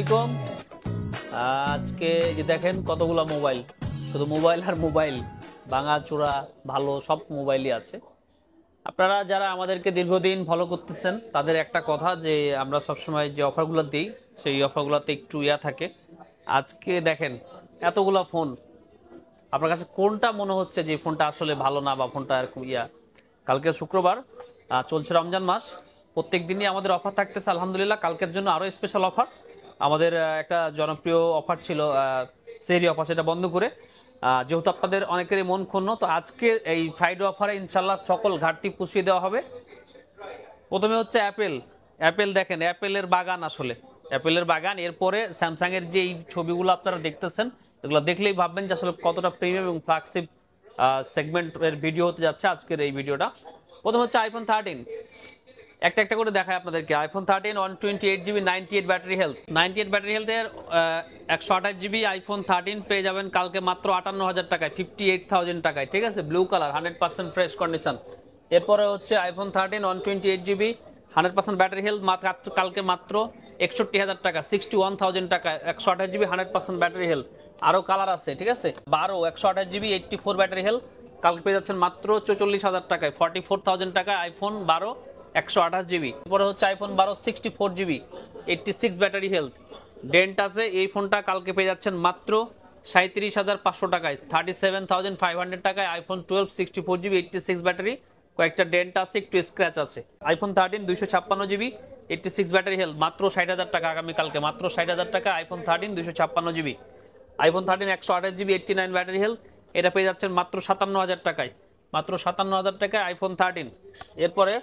আলাইকুম। আজকে যে দেখেন কতগুলো মোবাইল, শুধু মোবাইল আর মোবাইল, ভাঙা চূড়া ভালো সব মোবাইলই আছে। আপনারা যারা আমাদেরকে দীর্ঘদিন ফলো করতেছেন তাদের একটা কথা যে আমরা সবসময় যে অফারগুলো দিই সেই অফারগুলোতে একটু থাকে। আজকে দেখেন এতগুলা ফোন, আপনার কাছে কোনটা মনে হচ্ছে যে ফোনটা আসলে ভালো না বা ফোনটা এরকম কালকে শুক্রবার, চলছে রমজান মাস, প্রত্যেক দিনই আমাদের অফার থাকতেছে। আলহামদুলিল্লাহ কালকের জন্য আরো স্পেশাল অফার। আমাদের একটা জনপ্রিয় অফার ছিল সেহরি অফার, সেটা বন্ধ করে যেহেতু আপনাদের অনেকেরই মন ক্ষুণ্ণ, তো আজকে এই ফ্রাইডে অফারে ইনশাল্লাহ সকল ঘাটতি পুষিয়ে দেওয়া হবে। প্রথমে হচ্ছে অ্যাপেল দেখেন, অ্যাপেলের বাগান, আসলে অ্যাপেলের বাগান। এরপরে স্যামসাং এর যে এই ছবিগুলো আপনারা দেখতেছেন, এগুলো দেখলেই ভাববেন যে আসলে কতটা প্রিমিয়াম এবং ফ্ল্যাগশিপ সেগমেন্টের ভিডিও হতে যাচ্ছে আজকের এই ভিডিওটা। প্রথম হচ্ছে আইফোন 13, একটা একটা করে দেখায় আপনাদেরকে। IPhone 13 128GB 98 battery health, 98 battery হেলথের 128GB আইফোন 13 পেয়ে যাবেন কালকে মাত্র 58,000 টাকায়, 58,000 টাকায়, ঠিক আছে। Blue colour, 100% fresh condition. এরপরে হচ্ছে আইফোন 13 128GB 100% ব্যাটারি হেলথ কালকে মাত্র 61,000 টাকা, 61,000 টাকা, 128GB 100% ব্যাটারি হেলথ। আরো কালার আছে, ঠিক আছে। 12 128GB 84 ব্যাটারি হেলথ কালকে পেয়ে যাচ্ছেন মাত্র 44,000 টাকায়, 44,000 টাকায় আইফোন 12 128GB। এরপরে হচ্ছে iPhone 12 64GB 86 battery health, dent আছে। এই ফোনটা কালকে পেয়ে যাচ্ছেন মাত্র 37,500 টাকায়, 37,500 টাকায় আইফোন 12 64GB 86 ব্যাটারি, কয়েকটা ডেন্ট আছে, একটু স্ক্র্যাচ আছে। আইফোন 13 256GB 86 ব্যাটারি হেলথ মাত্র 60,000 টাকা, আগামীকালকে মাত্র 60,000 টাকা iPhone 13 256GB। IPhone 13 128GB 89 battery health, এটা পেয়ে যাচ্ছেন মাত্র 57,000 টাকায়, মাত্র 57,000 টাকায় আইফোন 13। এরপরে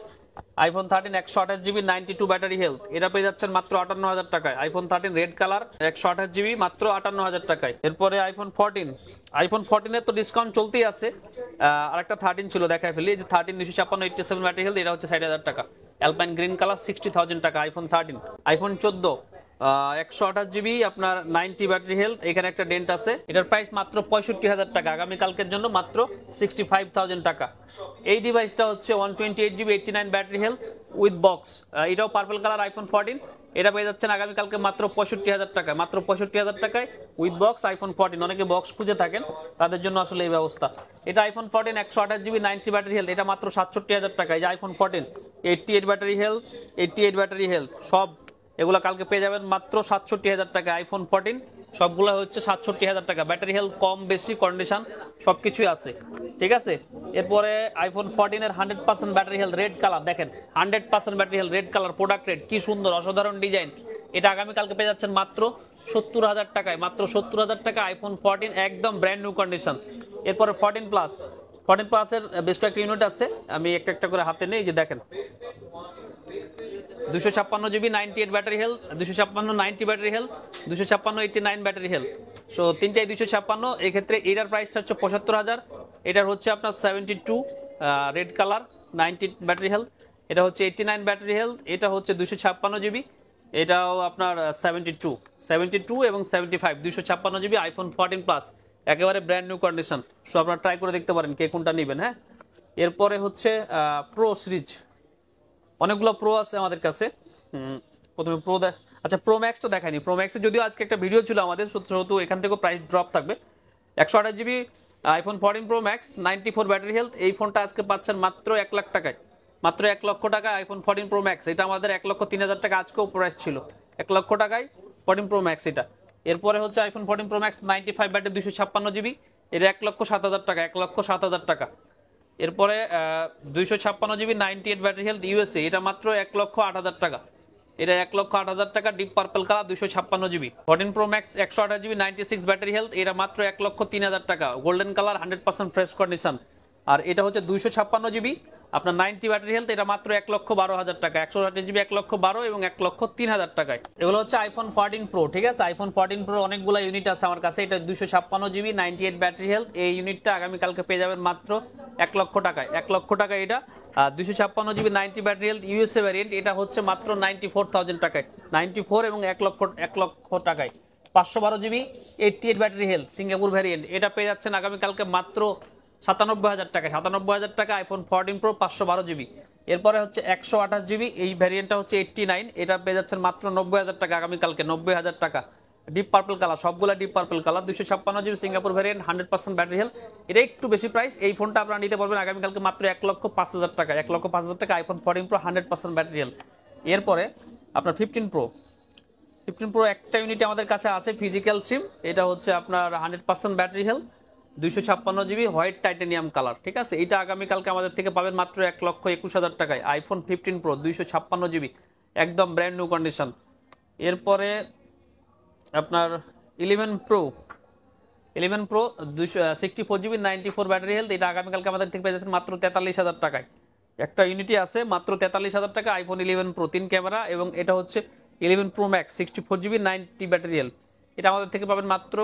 আইফোন 13 128GB 92 ব্যাটারি হেলথ, এটা পেয়ে যাচ্ছেন মাত্র 58,000 টাকায়, আইফোন 13 রেড কালার 128GB মাত্র 58,000 টাকায়। এরপরে আইফোন 14, আইফোন 14 এর তো ডিসকাউন্ট চলতেই আছে। আর একটা 13 ছিল, দেখায় ফেলি, যে 13 256 87 ব্যাটারি হেলথ, এটা হচ্ছে 60,000 টাকা, অ্যালপাইন গ্রিন কালার 60,000 টাকা আইফোন 13। আইফোন 14 128GB আপনার 90 ব্যাটারি হেলথ, এখানে একটা ডেন্ট আছে, এটার প্রাইস মাত্র 65,000 টাকা, আগামীকালকের জন্য মাত্র 65,000 টাকা। এই ডিভাইসটা হচ্ছে 128GB 89 battery health with box, এটাও পার্পল কালার আইফোন 14, এটা পেয়ে যাচ্ছেন আগামীকালকে মাত্র 65,000 টাকায়, মাত্র 65,000 টাকায় উইথ বক্স আইফোন 14। অনেকে বক্স খুঁজে থাকেন, তাদের জন্য আসলে এই ব্যবস্থা। এটা আইফোন 14 128GB 90 ব্যাটারি হেলথ, এটা মাত্র 67,000 টাকায়। যে iPhone 14 88 battery health, 88 battery health, সব এগুলা কালকে পেয়ে যাবেন মাত্র 67,000 টাকা আইফোন 14, সবগুলো হচ্ছে 67,000 টাকা। ব্যাটারি হেলথ কম বেশি কন্ডিশন সবকিছুই আছে, ঠিক আছে। এরপরে আইফোন 14 এর 100% ব্যাটারি হেলথ রেড কালার, দেখেন 100% battery health red colour, product red, কি সুন্দর অসাধারণ ডিজাইন। এটা আগামীকালকে পেয়ে যাচ্ছেন মাত্র 70,000 টাকায়, মাত্র 70,000 টাকা আইফোন 14, একদম ব্র্যান্ড নিউ কন্ডিশন। এরপরে 14 প্লাসের বেশ কয়েকটা ইউনিট আছে, আমি একটা একটা করে হাতে নেই, যে দেখেন 256GB 98 battery health, 256 90 battery health, 256 89 battery health, so তিনটাই 256। এই ক্ষেত্রে এটার প্রাইস হচ্ছে 75,000, এটার হচ্ছে আপনার 72 রেড কালার 90 ব্যাটারি হেলথ, এটা হচ্ছে 89 ব্যাটারি হেলথ, এটা হচ্ছে 256GB, এটাও আপনার 72 এবং 75, 256GB আইফোন 14 প্লাস, একেবারে ব্র্যান্ড নিউ কন্ডিশন। সো আপনারা ট্রাই করে দেখতে পারেন কে কোনটা নেবেন। হ্যাঁ, এরপরে হচ্ছে প্রো সিরিজ, অনেকগুলো প্রো আছে আমাদের কাছে। প্রথমে প্রো, আচ্ছা প্রো ম্যাক্সটা দেখায়নি। প্রো ম্যাক্সে যদিও আজকে একটা ভিডিও ছিল আমাদের, সেহেতু এখান থেকেও প্রাইস ড্রপ থাকবে। 128GB iPhone 14 pro max 94 battery health, এই ফোনটা আজকে পাচ্ছেন মাত্র 1 লাখ টাকায়, মাত্র 1 লক্ষ টাকা আইফোন 14 প্রো ম্যাক্স। এটা আমাদের 1,03,000 টাকা আজকেও প্রাইস ছিল, 1 লক্ষ টাকায় 14 প্রো ম্যাক্স এটা। এরপরে হচ্ছে iPhone 14 pro max 95 battery 256GB, এটা 1,07,000 টাকা, 1,07,000 টাকা। এরপরে 256GB 98 ব্যাটারি হেলথ ইউএসএ, এটা মাত্র 1,08,000 টাকা, এটা 1,08,000 টাকা, deep purple colour 256GB। 14 pro max 128GB 96 battery health, এটা মাত্র 1,03,000 টাকা, গোল্ডেন কালার 100% ফ্রেশ কন্ডিশন। আর এটা হচ্ছে 256GB আপনার 90 ব্যাটারি হেলথ, এটা মাত্র 1,12,000 টাকা, 128GB 1,12,000 এবং 1,03,000 টাকায়। এগুলো হচ্ছে আইফোন 14 প্রো, ঠিক আছে। আইফোন 14 প্রো অনেকগুলো ইউনিট আছে আমার কাছে, এটা 256GB 98 ব্যাটারি হেলথ, এই ইউনিটটা আগামীকালকে পেয়ে যাবেন মাত্র 1 লক্ষ টাকায়, 1 লক্ষ টাকা এটা। 256GB 90 battery health USA variant, এটা হচ্ছে মাত্র 94,000 টাকায়, 94 এবং 1 লক্ষ টাকায়। 512GB 88 battery health Singapore variant, এটা পেয়ে যাচ্ছেন আগামীকালকে মাত্র 97,000 টাকা, 97,000 টাকা আইফোন 14 প্রো 512GB। এরপরে হচ্ছে 128 জিবি, এই ভ্যারিয়েন্টটা হচ্ছে 89, এটা পেয়ে যাচ্ছেন মাত্র 90,000 টাকা, আগামীকালকে 90,000 টাকা। ডিপ পার্পল কালার, সবগুলা deep purple colour, 256 GB Singapore variant, 100% battery health. এটা একটু বেশি প্রাইস, এই ফোনটা আপনারা নিতে পারবেন আগামীকালকে মাত্র 1,05,000 টাকা, 1,05,000 টাকা আইফোন 14 প্রো 100% ব্যাটারি হেলথ। এরপরে আপনার 15 প্রো একটা ইউনিট আমাদের কাছে আছে ফিজিক্যাল সিম, এটা হচ্ছে আপনার 100% battery health, 256 GB white titanium colour, ঠিক আছে। এটা আগামীকালকে আমাদের থেকে পাবেন মাত্র 1,21,000 টাকায়, আইফোন 15 প্রো 256 জিবি, একদম ব্র্যান্ড নিউ কন্ডিশন। এরপরে আপনার 11 প্রো 264 জিবি 94 ব্যাটারি হেলথ, এটা আগামীকালকে আমাদের থেকে পেয়ে যাচ্ছেন মাত্র 43,000 টাকায়। একটা ইউনিটি আছে মাত্র 43,000 টাকা, আইফোন 11 প্রো 3 ক্যামেরা, এবং এটা হচ্ছে 11 pro max 64 GB 90 battery health, এটা আমাদের থেকে পাবেন মাত্র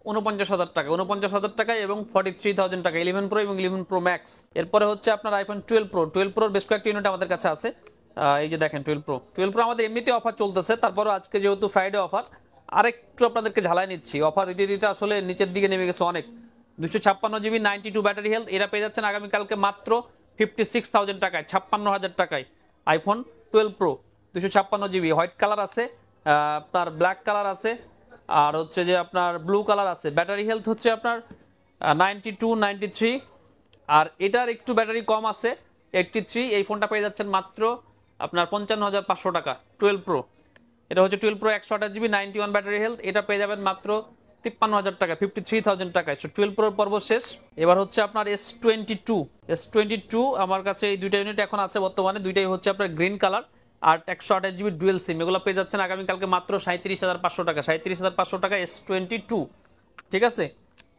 49,000 টাকা, 49,000 টাকায় এবং 43,000 টাকা 11 প্রো এবং 11 প্রো ম্যাক্স। এরপরে হচ্ছে আপনার আইফোন 12 প্রোর বেশ কয়েকটা ইউনিট আমাদের কাছে আছে। এই যে দেখেন 12 প্রো আমাদের এমনিতে অফার চলতেছে, তারপরও আজকে যেহেতু ফ্রাইডে অফার, আরেকটু আপনাদেরকে ঝালাই নিচ্ছি, অফার দিতে দিতে আসলে নিচের দিকে নেমে গেছে অনেক। 256 জিবি 92 ব্যাটারি হেলথ, এটা পেয়ে যাচ্ছেন আগামীকালকে মাত্র 56,000 টাকায়, 56,000 টাকায় iPhone 12 pro 256 GB. White colour আছে, আপনার ব্ল্যাক কালার আছে, আর হচ্ছে যে আপনার ব্লু কালার আছে। ব্যাটারি হেলথ হচ্ছে আপনার 92 93, আর এটার একটু ব্যাটারি কম আছে 83। এই ফোনটা পেয়ে যাচ্ছেন মাত্র আপনার 55,500 টাকা 12 প্রো। এটা হচ্ছে 12 প্রো 128 জিবি 91 ব্যাটারি হেলথ, এটা পেয়ে যাবেন মাত্র 53,000 টাকা 53,000 টাকায়। 12 প্রোর পর্ব শেষ। এবার হচ্ছে আপনার S22 আমার কাছে এই দুইটা ইউনিট এখন আছে বর্তমানে, দুইটাই হচ্ছে আপনার গ্রিন কালার আর 128 জিবি ডুয়েল সিম, এগুলো পেয়ে যাচ্ছেন আগামীকালকে মাত্র 37,500 টাকা, 37,500 টাকা S22, ঠিক আছে।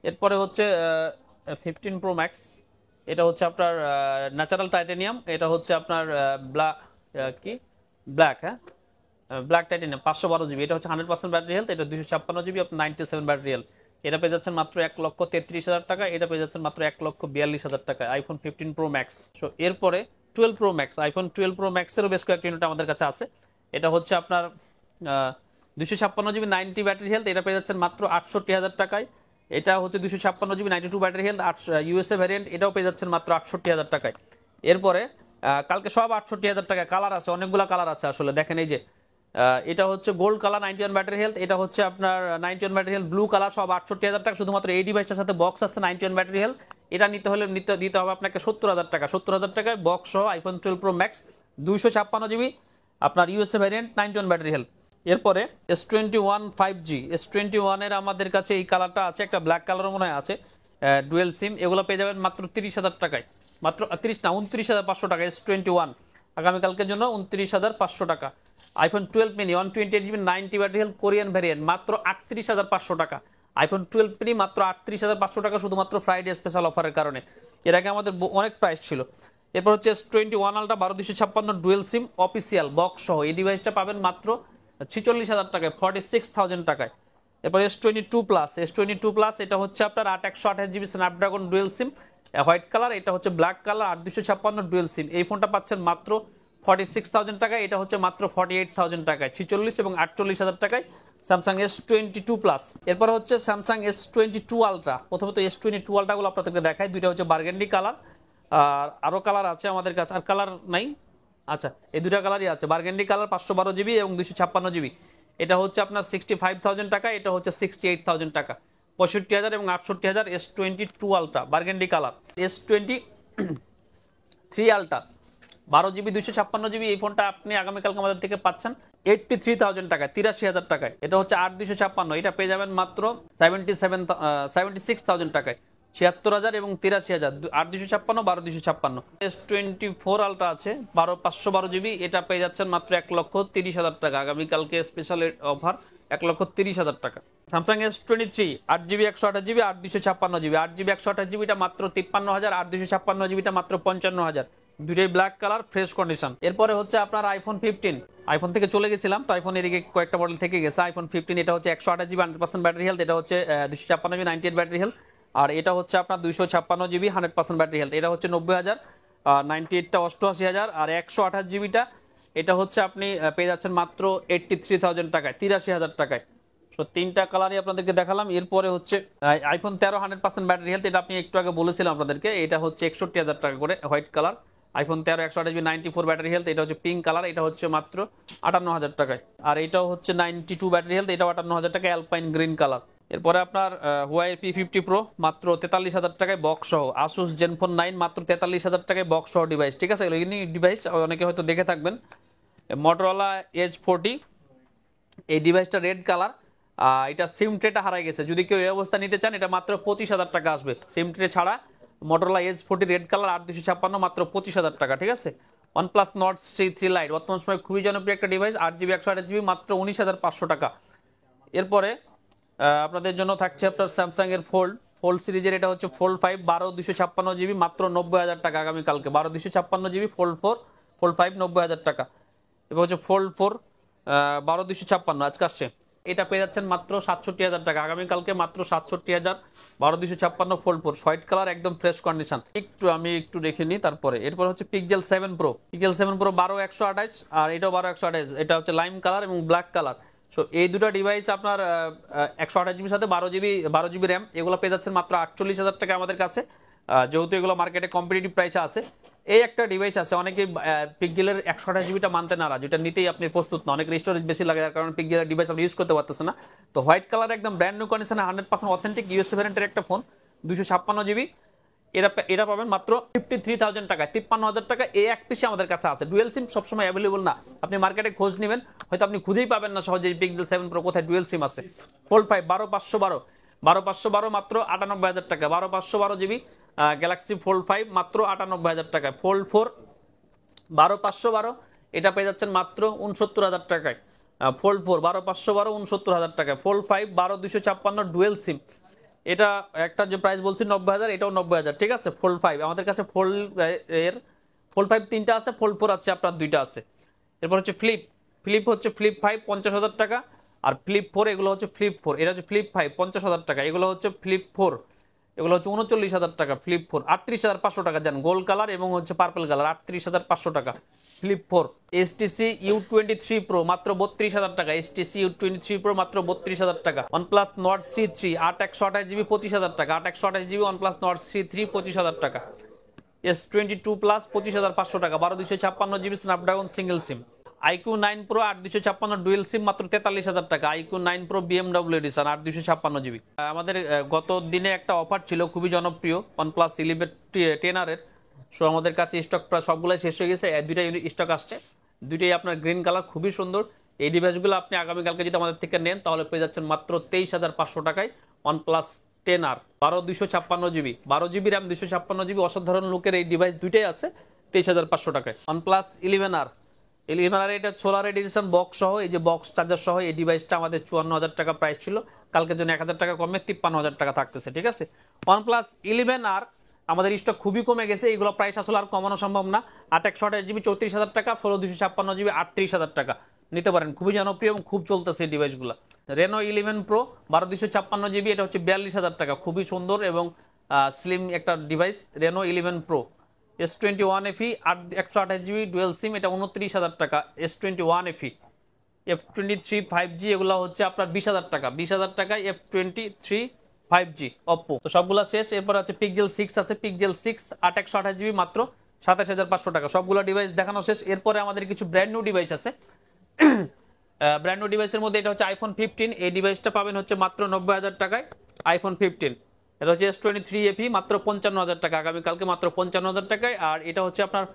এরপরে হচ্ছে 15 প্রো ম্যাক্স, এটা হচ্ছে আপনার ন্যাচারাল টাইটানিয়াম, এটা হচ্ছে আপনার ব্ল্যাক, হ্যাঁ ব্ল্যাক টাইটানিয়াম 512 জিবি, এটা হচ্ছে 100% ব্যাটারি হেলথ, এটা 256 জিবি আপনার 97 ব্যাটারি হেলথ, এটা পেয়ে যাচ্ছেন মাত্র 1,33,000 টাকা, এটা পেয়ে যাচ্ছেন মাত্র 1,42,000 টাকা আইফোন 15 প্রো ম্যাক্স। সো এরপরে 12 প্রো ম্যাক্স, আইফোন 12 প্রো ম্যাক্সেরও বেশ কয়েকটি ইউনিট আমাদের কাছে আছে। এটা হচ্ছে আপনার 256 জিবি 90 ব্যাটারি হেলথ, এটা পেয়ে যাচ্ছেন মাত্র 68,000 টাকায়। এটা হচ্ছে 256 GB 92 battery health, USA variant, এটাও পেয়ে যাচ্ছেন মাত্র 68,000 টাকায়। এরপরে কালকে সব 68,000 টাকা, কালার আছে অনেকগুলো কালার আছে আসলে, দেখেন এই যে এটা হচ্ছে গোল্ড কালার 91 ব্যাটারি হেলথ, এটা হচ্ছে আপনার 91 ব্যাটারি হেলথ ব্লু কালার, সব 68,000 টাকা। শুধুমাত্র এই ডিভাইসটার সাথে বক্স আছে 91 ব্যাটারি হেলথ, এটা নিতে হলে দিতে হবে আপনাকে 70,000 টাকা, 70,000 টাকায় বক্স সহ আইফোন 12 প্রো ম্যাক্স 256 জিবি আপনার ইউএসএ ভ্যারিয়েন্ট 91 ব্যাটারি হেলথ। এরপরে S21 5G, S21 এর আমাদের কাছে এই কালারটা আছে, একটা ব্ল্যাক কালারও মনে হয় আছে, ডুয়েল সিম, এগুলো পেয়ে যাবেন মাত্র 30,000 টাকায়, মাত্র 29,500 টাকা S21, আগামীকালকের জন্য 29,500 টাকা। IPhone 12 mini 128 GB 90 battery health Korean variant মাত্র 38,500 টাকা, আইফোন 12 মিনি মাত্র 38,500 টাকা, শুধুমাত্র ফ্রাইডে স্পেশাল অফারের কারণে। এর আগে আমাদের অনেক প্রাইস ছিল। এরপর হচ্ছে S21 আলট্রা 12,256 ডুয়েল সিম অফিসিয়াল বক্স সহ, এই ডিভাইসটা পাবেন মাত্র 46,000 টাকায়, 46,000 টাকায়। এরপর S22 প্লাস, এটা হচ্ছে আপনার 128 জিবি স্ন্যাপড্রাগন ডুয়েল সিম হোয়াইট কালার, এটা হচ্ছে ব্ল্যাক কালার 8,256 ডুয়েল সিম, এই ফোনটা পাচ্ছেন মাত্র 46,000 টাকায়, এটা হচ্ছে মাত্র 48,000 টাকায়, 46 এবং 48,000 টাকায় স্যামসাং S22 প্লাস। এরপর হচ্ছে স্যামসাং S22 আলট্রা। প্রথমত S22 আলট্রাগুলো আপনাদেরকে দেখায়, দুইটা হচ্ছে বার্গেন্ডি কালার, আর আরও কালার আছে আমাদের কাছে, আর কালার নাই, আচ্ছা এই দুটা কালারই আছে, বার্গেন্ডি কালার 512 জিবি এবং 256 জিবি, এটা হচ্ছে আপনার 65,000 টাকা, এটা হচ্ছে 68,000 টাকা, 65,000 এবং 68,000 S22 ultra burgundy colour. S23 ultra 12 GB 256 GB, এই ফোনটা আপনি আগামীকালকে আমাদের থেকে পাচ্ছেন 83,000 টাকায়, 83,000 টাকায়, এটা হচ্ছে 8,256, এটা পেয়ে যাবেন মাত্র 76,000 টাকায়, 76,000 এবং 83,000, 8,256 12,256। S24 আলট্রা আছে 512 জিবি, এটা পেয়ে যাচ্ছেন মাত্র 1,30,000 টাকা, আগামীকালকে স্পেশাল অফার 1,30,000 টাকা। Samsung S23 8 GB 128 GB 8,256 GB, 8 GB 128 জিবিটা মাত্র 53,000, 8,256 জিবিটা মাত্র 55,000, দুইটাই ব্ল্যাক কালার ফ্রেশ কন্ডিশন। এরপরে হচ্ছে আপনার আইফোন 15, আইফোন থেকে চলে গেছিলাম তো আইফোন এদিকে কয়েকটা মডেল থেকে গেছে। আইফোন 15 এটা হচ্ছে 128 জিবি 100% ব্যাটারি হেলথ, এটা হচ্ছে 256 জিবি 98 ব্যাটারি হেলথ, আর এটা হচ্ছে আপনার 256 জিবি 100% ব্যাটারি হেলথ, এটা হচ্ছে 90,000, 98টা 88,000, আর 128 জিবিটা এটা হচ্ছে আপনি পেয়ে যাচ্ছেন মাত্র 83,000 টাকায়, 83,000 টাকায়। সো তিনটা কালারই আপনাদেরকে দেখালাম। এরপরে হচ্ছে আইফোন 13 100% ব্যাটারি হেলথ, এটা আপনি একটু আগে বলেছিলাম আপনাদেরকে, এটা হচ্ছে 61,000 টাকা করে white colour, iPhone 13 128GB 94 battery health, এটা হচ্ছে পিঙ্ক কালার, এটা হচ্ছে মাত্র 58,000 টাকায়। আর এটাও হচ্ছে 92 ব্যাটারি হেলথ, এটাও 58,000 টাকা, অ্যালপাইন গ্রিন কালার। এরপরে আপনার হুয়াই P50 Pro মাত্র 43,000 টাকায় বক্স সহ। আসুস জেনফোন 9 মাত্র 43,000 টাকায় বক্স সহ ডিভাইস, ঠিক আছে। ইউনিক ডিভাইস, অনেকে হয়তো দেখে থাকবেন। মোটরোলা এজ 40, এই ডিভাইসটা রেড কালার, এটা সিম ট্রেটা হারাই গেছে, যদি কেউ এই অবস্থা নিতে চান এটা মাত্র 25,000 টাকা আসবে সিম ট্রে ছাড়া। মোটরোলা এজ 40 রেড কালার 8256, মাত্র 25,000 টাকা, ঠিক আছে। OnePlus Nord C3 Lite বর্তমান সময় খুবই জনপ্রিয় একটা ডিভাইস, 8GB 128GB, মাত্র 19,500 টাকা। এরপরে আপনাদের জন্য থাকছে আপনার স্যামসাং এর ফোল্ড সিরিজের, এটা হচ্ছে ফোল্ড 5 12 256GB, মাত্র 90,000 টাকা আগামীকালকে। 12 256GB ফোল্ড 5 90,000 টাকা। এবার হচ্ছে ফোল্ড 4 12 256 আজকে আসছে, এটা পেয়ে যাচ্ছেন মাত্র 67,000 টাকা আগামীকালকে, মাত্র 67,000। 12 256 ফোল্ড 4 হোয়াইট কালার, একদম ফ্রেশ কন্ডিশন। আমি একটু দেখে নিই তারপরে। এরপর হচ্ছে পিক্সেল 7 Pro 12 128, আর এটাও 12 128, এটা হচ্ছে লাইম কালার এবং ব্ল্যাক কালার। সো এই দুটো ডিভাইস আপনার 128GB সাথে 12GB র্যাম, এগুলো পেয়ে যাচ্ছেন মাত্র 48,000 টাকা আমাদের কাছে, যেহেতু এগুলো মার্কেটে কম্পিটিটিভ প্রাইসে আছে। এই একটা ডিভাইস আছে, অনেকে পিক্সেলের 128GBটা মানতে নারাজ, যেটা নিতেই আপনি প্রস্তুত না, অনেকের স্টোরেজ বেশি লাগে, যার কারণে পিক্সেলের ডিভাইস আপনি ইউজ করতে পারতেছে না। তো হোয়াইট কালার একদম ব্র্যান্ড নিউ কন্ডিশনে 100% অথেন্টিক ইউএসএ ভ্যারিয়েন্টের একটা ফোন, 256GB, এটা পাবেন মাত্র 53,000 টাকায়, 53,000 টাকা। এই এক পিসে আমাদের কাছে আছে, ডুয়েল সিম সবসময় অ্যাভেলেবল না, আপনি মার্কেটে খোঁজ নেবেন, হয়তো আপনি খুঁজেই পাবেন না সহজেই পিক্সেল 7 Pro কোথায় ডুয়েল সিম আছে। ফোল্ড 5 12 512 মাত্র 98,000 টাকা, 12 512GB গ্যালাক্সি ফোল্ড 5 মাত্র 98,000 টাকায়। ফোল্ড 4 12 512, এটা পেয়ে যাচ্ছেন মাত্র 69,000 টাকায়। ফোল্ড 4 12 512 69,000 টাকায়। ফোল্ড 5 12 256 ডুয়েল সিম, এটা একটা যে প্রাইস বলছি 90,000, এটাও 90,000, ঠিক আছে। ফোল্ড 5 আমাদের কাছে ফোল্ড 5 তিনটা আছে, ফোল্ড 4 আছে আপনার দুইটা আছে। এরপর হচ্ছে ফ্লিপ হচ্ছে ফ্লিপ 5 50,000 টাকা, আর ফ্লিপ 4 এগুলো হচ্ছে ফ্লিপ 4, এটা হচ্ছে ফ্লিপ 5 50,000 টাকা, এগুলো হচ্ছে ফ্লিপ 4, এগুলো হচ্ছে 39,000 টাকা। ফ্লিপ 4 38,500 টাকা, জান গোল্ড কালার এবং হচ্ছে পার্পল কালার, 38,500 টাকা ফ্লিপ 4। HTC U23 Pro মাত্র 32,000 টাকা, HTC U23 Pro মাত্র 32,000 টাকা। OnePlus Nord C3 8 128GB 25,000 টাকা, 8 128GB OnePlus Nord C3 25,000 টাকা। S22 Plus 25,500 টাকা, 12 256GB স্ন্যাপড্রাগন সিঙ্গেল সিম। IQ 9 Pro 8 256 ডুয়েল সিম মাত্র 43,000 টাকা, IQ 9 Pro BMW addition 8 256GB। আমাদের গত দিনে একটা অফার ছিল খুবই জনপ্রিয় OnePlus 11 10R এর, সো আমাদের কাছে স্টক প্রায় সবগুলাই শেষ হয়ে গেছে, দুইটা স্টক আসছে, দুইটাই আপনার গ্রিন কালার, খুবই সুন্দর। এই ডিভাইসগুলো আপনি আগামীকালকে যদি আমাদের থেকে নেন তাহলে পেয়ে যাচ্ছেন মাত্র 23,500 টাকায় OnePlus 10R 12 256GB, 12GB RAM 256GB, অসাধারণ লুকের এই ডিভাইস দুইটাই আছে 23,500 টাকায়। OnePlus 11R এটা সোলার এডিশন বক্স সহ, এই যে বক্স চার্জার সহ এই ডিভাইসটা আমাদের 54,000 টাকা প্রাইস ছিল, কালকের জন্য 1,000 টাকা কমে 53,000 টাকা থাকতেছে, ঠিক আছে। OnePlus 11R আমাদের স্টক খুবই কমে গেছে, এইগুলো প্রাইস আসলে আর কমানো সম্ভব না। 8 128GB 34,000 টাকা, 16 256GB 38,000 টাকা, নিতে পারেন, খুবই জনপ্রিয় এবং খুব চলতেছে এই ডিভাইসগুলো। Reno 11 Pro 12 256GB, এটা হচ্ছে 42,000 টাকা, খুবই সুন্দর এবং স্লিম একটা device, Reno 11 Pro। S21 FE 8 128GB dual sim, এটা 29,000 টাকা, S21 FE। F23 5G এগুলো হচ্ছে আপনার 20,000 টাকা, 20,000 টাকায় F23 5G Oppo। তো সবগুলা শেষ। এরপর আছে Pixel 6 আছে, Pixel 6 8 128GB মাত্র 27,500 টাকা, সবগুলা ডিভাইস দেখানো শেষ। এরপরে আমাদের কিছু ব্র্যান্ড নিউ ডিভাইস আছে, ব্র্যান্ড নিউ ডিভাইসের মধ্যে এটা হচ্ছে iPhone 15, এই ডিভাইসটা পাবেন হচ্ছে মাত্র 90,000 টাকায়, iPhone 15। এটা হচ্ছে S23 FE মাত্র 55,000 টাকা, আগামীকালকে মাত্র 55,000 টাকায়। আর এটা হচ্ছে আপনার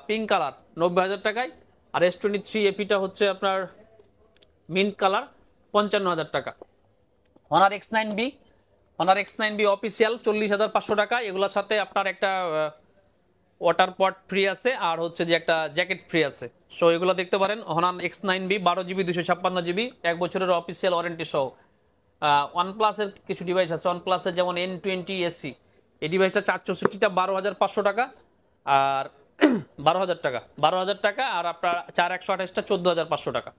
পিঙ্ক কালার 90,000 টাকায়, আর S23 FEটা হচ্ছে আপনার মিন্ট কালার 55,000 টাকা। Honor X9B অফিসিয়াল 40,500 টাকা, এগুলোর সাথে আপনার একটা ওয়াটার পট ফ্রি আছে, আর হচ্ছে যে একটা জ্যাকেট ফ্রি আছে। সো এগুলো দেখতে পারেন। Honor X9B 12GB 256GB, 1 বছরের অফিসিয়াল ওয়ারেন্টি সহ। OnePlus-এর কিছু ডিভাইস আছে, OnePlus-এর যেমন N20 SC, এই ডিভাইসটা 464টা 12,500 টাকা, আর 12,000 টাকা, আর আপনার 4 128টা 14,500 টাকা।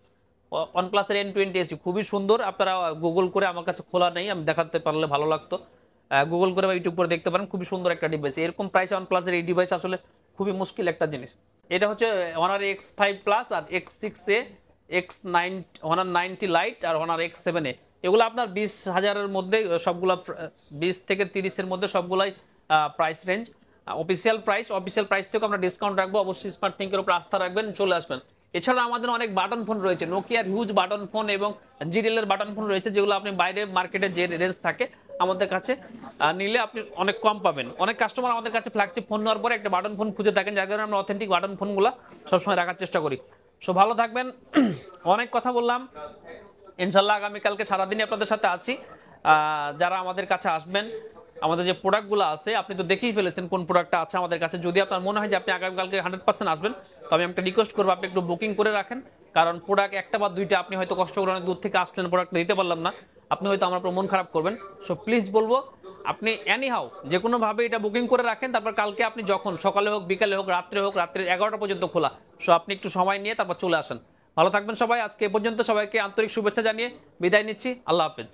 OnePlus-এর N20 SC খুবই সুন্দর, আপনারা গুগল করে, আমার কাছে খোলা নেই, আমি দেখাতে পারলে ভালো লাগতো, গুগল করে বা ইউটিউব করে দেখতে পারেন, খুবই সুন্দর একটা ডিভাইস। এরকম প্রাইসে OnePlus-এর এই ডিভাইস আসলে খুবই মুশকিল একটা জিনিস। এটা হচ্ছে Honor X5 Plus আর X6A, Honor 90 Lite আর Honor X7A, এগুলো আপনার 20,000-এর মধ্যে সবগুলা, 20 থেকে 30-এর মধ্যে সবগুলাই প্রাইস রেঞ্জ। অফিসিয়াল প্রাইস থেকে আমরা ডিসকাউন্ট রাখবো। অবশ্যই স্মার্ট থিঙ্কের উপর আস্থা রাখবেন, চলে আসবেন। এছাড়া আমাদের অনেক বাটন ফোন রয়েছে, নোকিয়ার হিউজ বাটন ফোন এবং জিটেলের বাটন ফোন রয়েছে, যেগুলো আপনি বাইরে মার্কেটে যে রেঞ্জ থাকে আমাদের কাছে নিলে আপনি অনেক কম পাবেন। অনেক কাস্টমার আমাদের কাছে ফ্ল্যাগশিপ ফোন নেওয়ার পরে একটা বাটন ফোন খুঁজে থাকেন, যার কারণে আমরা অথেন্টিক বাটন ফোনগুলো সবসময় রাখার চেষ্টা করি। সো ভালো থাকবেন। অনেক কথা বললাম, ইনশাল্লাহ আগামীকালকে সারাদিনই আপনাদের সাথে আছি। যারা আমাদের কাছে আসবেন, আমাদের যে প্রোডাক্টগুলো আছে আপনি তো দেখেই ফেলেছেন কোন প্রোডাক্টটা আছে আমাদের কাছে। যদি আপনার মনে হয় যে আপনি আগামীকালকে 100% আসবেন, তো আমি একটা রিকোয়েস্ট করবো আপনি একটু বুকিং করে রাখেন। কারণ প্রোডাক্ট একটা বা দুইটা আপনি হয়তো কষ্ট করে অনেক দূর থেকে আসলেন, প্রোডাক্ট দিতে পারলাম না, আপনি হয়তো আমার উপর মন খারাপ করবেন। সো প্লিজ বলবো আপনি এনিহাউ যে কোনো ভাবে এটা বুকিং করে রাখেন, তারপর কালকে আপনি যখন সকালে হোক, বিকালে হোক, রাত্রে হোক, রাত্রে 11টা পর্যন্ত খোলা। সো আপনি একটু সময় নিয়ে তারপর চলে আসেন। ভালো থাকবেন সবাই। আজকে এ পর্যন্ত সবাইকে আন্তরিক শুভেচ্ছা জানিয়ে বিদায় নিচ্ছি। আল্লাহ হাফেজ।